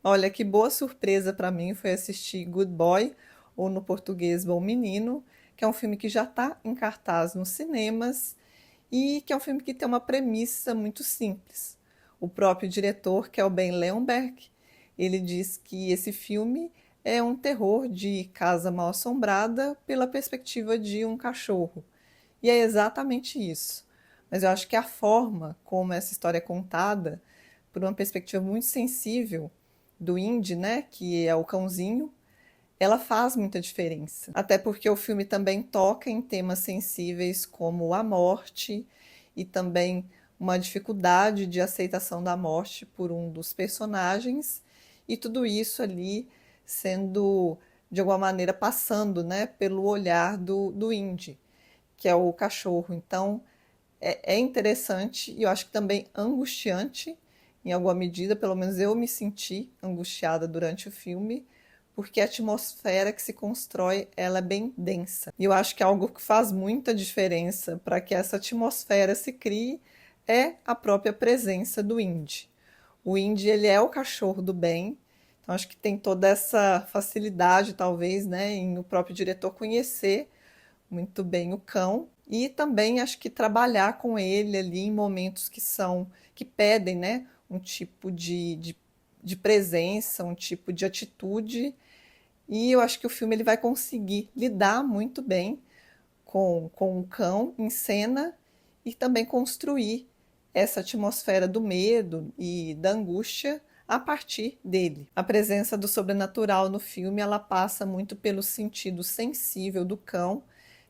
Olha, que boa surpresa para mim foi assistir Good Boy, ou no português Bom Menino, que é um filme que já está em cartaz nos cinemas e que é um filme que tem uma premissa muito simples. O próprio diretor, que é o Ben Leonberg, ele diz que esse filme é um terror de casa mal assombrada pela perspectiva de um cachorro. E é exatamente isso. Mas eu acho que a forma como essa história é contada, por uma perspectiva muito sensível do Indy, né, que é o cãozinho, ela faz muita diferença. Até porque o filme também toca em temas sensíveis como a morte e também uma dificuldade de aceitação da morte por um dos personagens, e tudo isso ali sendo, de alguma maneira, passando, né, pelo olhar do Indy, que é o cachorro. Então, é interessante e eu acho que também angustiante, em alguma medida, pelo menos eu me senti angustiada durante o filme, porque a atmosfera que se constrói, ela é bem densa. E eu acho que algo que faz muita diferença para que essa atmosfera se crie é a própria presença do Indy. O Indy, ele é o cachorro do bem, então acho que tem toda essa facilidade, talvez, né, em o próprio diretor conhecer muito bem o cão e também acho que trabalhar com ele ali em momentos que pedem, né, um tipo de presença, um tipo de atitude, e eu acho que o filme ele vai conseguir lidar muito bem com o cão em cena e também construir essa atmosfera do medo e da angústia a partir dele. A presença do sobrenatural no filme, ela passa muito pelo sentido sensível do cão,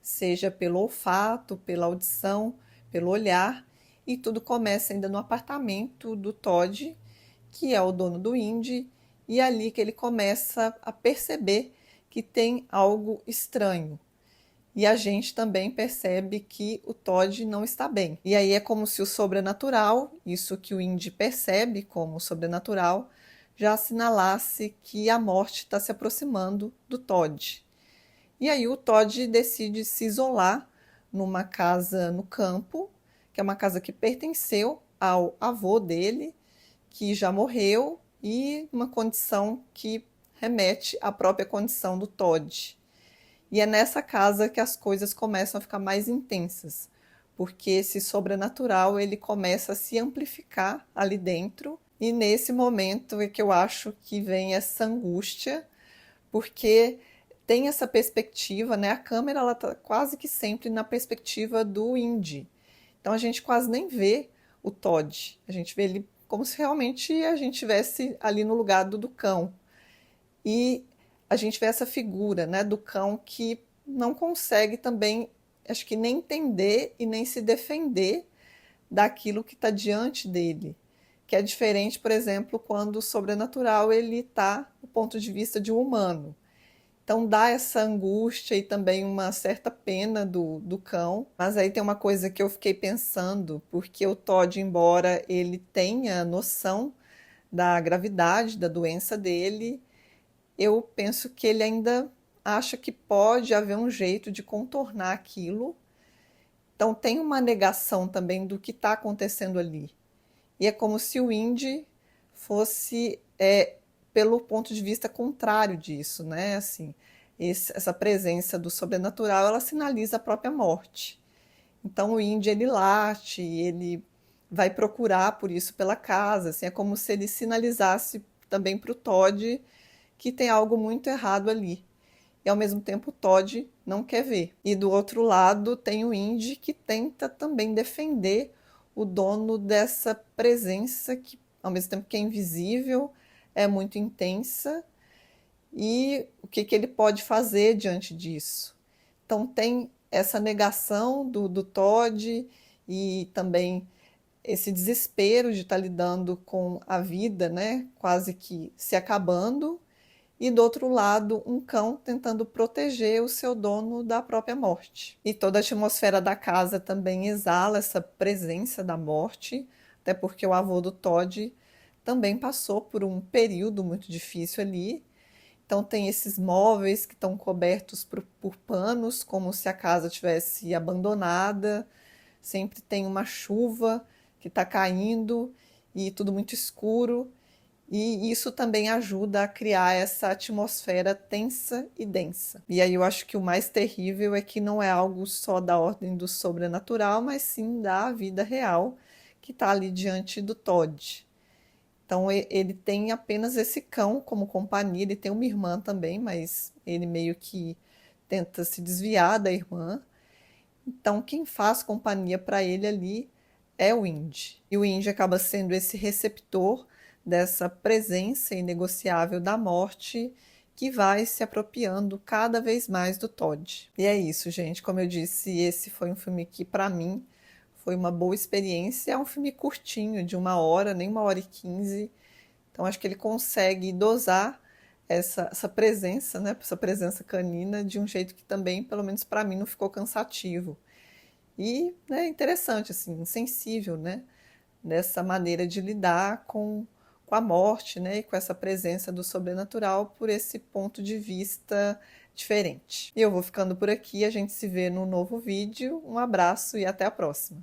seja pelo olfato, pela audição, pelo olhar, e tudo começa ainda no apartamento do Todd, que é o dono do Indy, e é ali que ele começa a perceber que tem algo estranho, e a gente também percebe que o Todd não está bem. E aí é como se o sobrenatural, isso que o Indy percebe como sobrenatural, já assinalasse que a morte está se aproximando do Todd. E aí o Todd decide se isolar numa casa no campo, que é uma casa que pertenceu ao avô dele, que já morreu, e uma condição que remete à própria condição do Todd. E é nessa casa que as coisas começam a ficar mais intensas, porque esse sobrenatural ele começa a se amplificar ali dentro, e nesse momento é que eu acho que vem essa angústia, porque tem essa perspectiva, né? A câmera ela tá quase que sempre na perspectiva do Indy. Então a gente quase nem vê o Todd. A gente vê ele como se realmente a gente estivesse ali no lugar do cão. E a gente vê essa figura, né, do cão que não consegue também, acho que nem entender e nem se defender daquilo que está diante dele, que é diferente, por exemplo, quando o sobrenatural ele está do ponto de vista de um humano. Então dá essa angústia e também uma certa pena do cão. Mas aí tem uma coisa que eu fiquei pensando, porque o Todd, embora ele tenha noção da gravidade da doença dele, eu penso que ele ainda acha que pode haver um jeito de contornar aquilo. Então tem uma negação também do que está acontecendo ali. E é como se o Indy fosse pelo ponto de vista contrário disso, né? Assim, essa presença do sobrenatural, ela sinaliza a própria morte. Então o Indy ele late, ele vai procurar por isso pela casa, assim, é como se ele sinalizasse também para o Todd que tem algo muito errado ali. E ao mesmo tempo o Todd não quer ver. E do outro lado tem o Indy que tenta também defender o dono dessa presença que, ao mesmo tempo que é invisível, é muito intensa. E o que, que ele pode fazer diante disso? Então tem essa negação do Todd e também esse desespero de estar lidando com a vida, né, quase que se acabando, e do outro lado um cão tentando proteger o seu dono da própria morte. E toda a atmosfera da casa também exala essa presença da morte, até porque o avô do Todd também passou por um período muito difícil ali. Então tem esses móveis que estão cobertos por panos, como se a casa tivesse abandonada. Sempre tem uma chuva que está caindo e tudo muito escuro. E isso também ajuda a criar essa atmosfera tensa e densa. E aí eu acho que o mais terrível é que não é algo só da ordem do sobrenatural, mas sim da vida real que está ali diante do Todd. Então ele tem apenas esse cão como companhia, ele tem uma irmã também, mas ele meio que tenta se desviar da irmã. Então quem faz companhia para ele ali é o Indy. E o Indy acaba sendo esse receptor dessa presença inegociável da morte que vai se apropriando cada vez mais do Todd. E é isso, gente. Como eu disse, esse foi um filme que, para mim, foi uma boa experiência. É um filme curtinho, de 1 hora, nem 1 hora e 15. Então, acho que ele consegue dosar essa presença, né? Essa presença canina de um jeito que também, pelo menos para mim, não ficou cansativo. E é interessante, assim, sensível, né? Nessa maneira de lidar com a morte, né? E com essa presença do sobrenatural por esse ponto de vista diferente. E eu vou ficando por aqui, a gente se vê no novo vídeo. Um abraço e até a próxima.